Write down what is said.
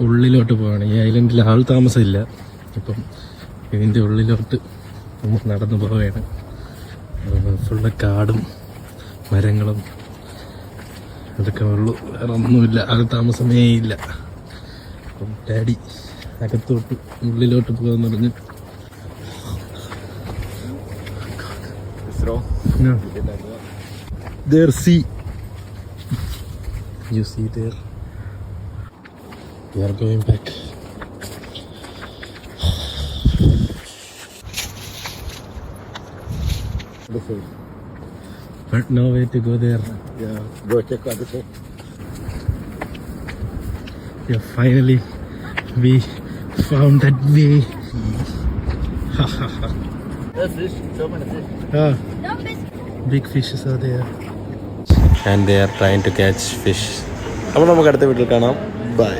ഉള്ളിലോട്ട് പോവാണ്. ഈ ഐലൻഡിൽ ആൾ താമസമില്ല. ഇപ്പം ഇതിൻ്റെ ഉള്ളിലോട്ട് നമ്മൾ നടന്നു പോവുകയാണ്. ഫുള്ള് കാടും മരങ്ങളും അതൊക്കെ ഉള്ളു, വേറെ ഒന്നുമില്ല, ആൾ താമസമേ ഇല്ല. അപ്പം ഡാഡി അകത്തോട്ട് ഉള്ളിലോട്ട് പോകാന്ന് പറഞ്ഞ് No. There, see. You see there. We are going back. But no way to go there. Yeah, go check other side. Yeah, finally we found that way. There's fish, so many fish. Ah, big fishes are there. And they are trying to catch fish. അപ്പോൾ നമുക്ക് അടുത്ത വീട്ടിൽ കാണാം. Bye.